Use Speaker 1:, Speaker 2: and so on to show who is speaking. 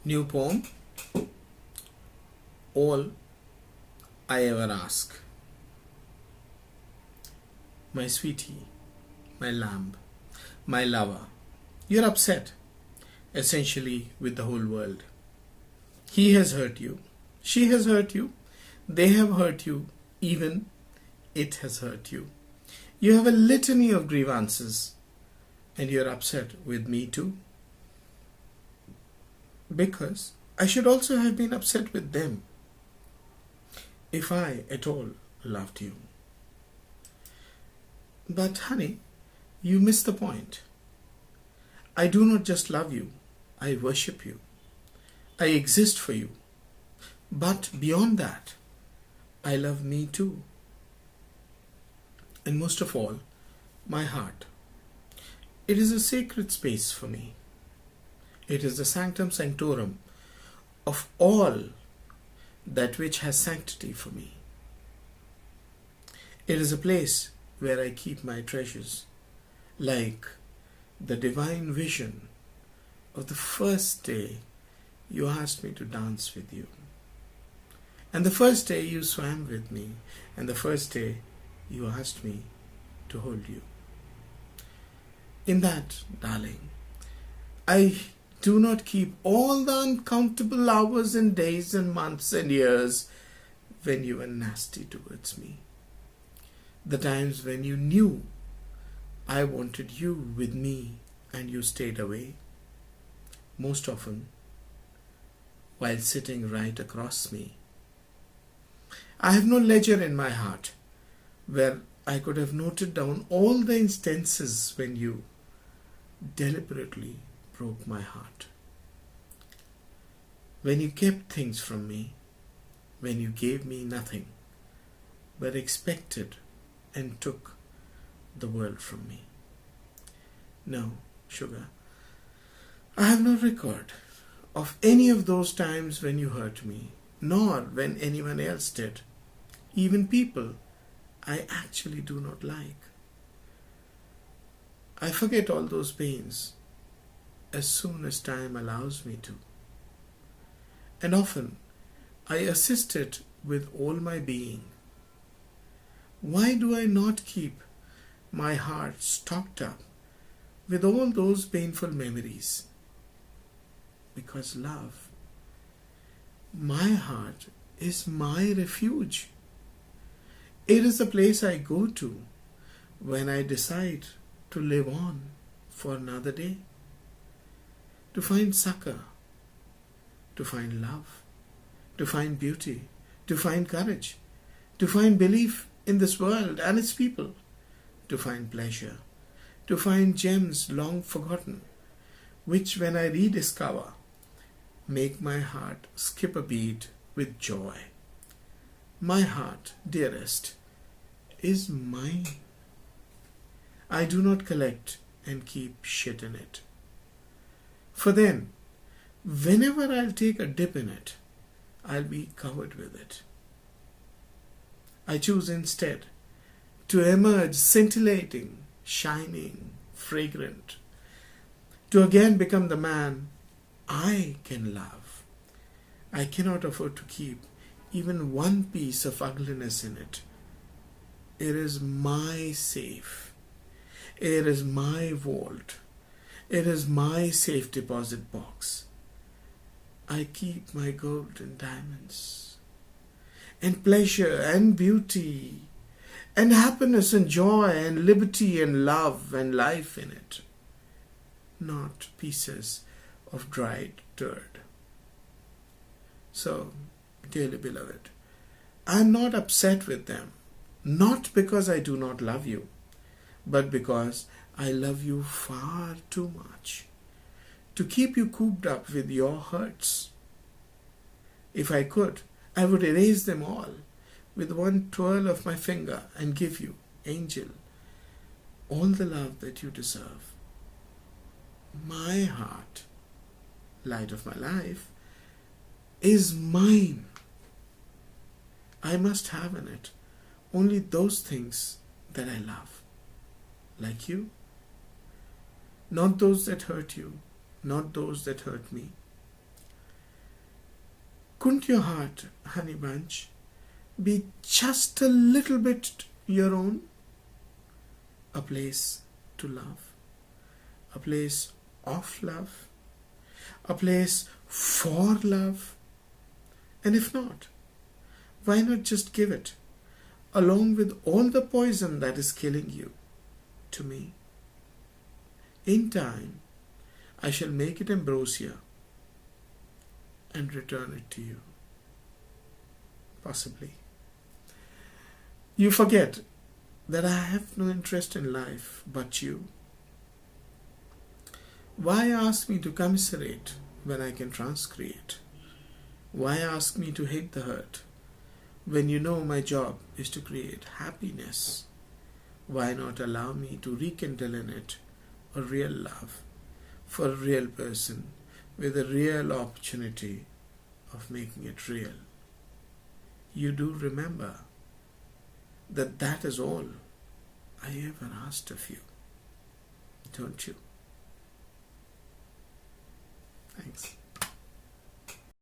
Speaker 1: New poem. All I ever ask. My sweetie, my lamb, my lover, you're upset, essentially, with the whole world. He has hurt you. She has hurt you. They have hurt you. Even it has hurt you. You have a litany of grievances, and you're upset with me too. Because I should also have been upset with them if I at all loved you. But honey, you miss the point. I do not just love you, I worship you. I exist for you. But beyond that, I love me too. And most of all, my heart. It is a sacred space for me. It is the sanctum sanctorum of all that which has sanctity for me. It is a place where I keep my treasures, like the divine vision of the first day you asked me to dance with you, and the first day you swam with me, and the first day you asked me to hold you. In that, darling, I do not keep all the uncountable hours and days and months and years when you were nasty towards me. The times when you knew I wanted you with me and you stayed away. Most often, while sitting right across me. I have no ledger in my heart where I could have noted down all the instances when you deliberately broke my heart. When you kept things from me, when you gave me nothing, but expected and took the world from me. No, sugar, I have no record of any of those times when you hurt me, nor when anyone else did, even people I actually do not like. I forget all those pains as soon as time allows me to. And often I assist it with all my being. Why do I not keep my heart stocked up with all those painful memories? Because love, my heart is my refuge. It is the place I go to when I decide to live on for another day, to find succor, to find love, to find beauty, to find courage, to find belief in this world and its people, to find pleasure, to find gems long forgotten, which when I rediscover, make my heart skip a beat with joy. My heart, dearest, is mine. I do not collect and keep shit in it. For then, whenever I'll take a dip in it, I'll be covered with it. I choose instead to emerge scintillating, shining, fragrant, to again become the man I can love. I cannot afford to keep even one piece of ugliness in it. It is my safe. It is my vault. It is my safe deposit box. I keep my gold and diamonds, and pleasure and beauty, and happiness and joy and liberty and love and life in it, not pieces of dried dirt. So, dearly beloved, I am not upset with them, not because I do not love you, but because I love you far too much to keep you cooped up with your hurts. If I could, I would erase them all with one twirl of my finger and give you, angel, all the love that you deserve. My heart, light of my life, is mine. I must have in it only those things that I love, like you, not those that hurt you, not those that hurt me. Couldn't your heart, honey bunch, be just a little bit your own? A place to love, a place of love, a place for love. And if not, why not just give it, along with all the poison that is killing you, to me? In time, I shall make it ambrosia and return it to you. Possibly. You forget that I have no interest in life but you. Why ask me to commiserate when I can transcreate? Why ask me to hate the hurt when you know my job is to create happiness? Why not allow me to rekindle in it a real love for a real person with a real opportunity of making it real? You do remember that that is all I ever asked of you, don't you? Thanks.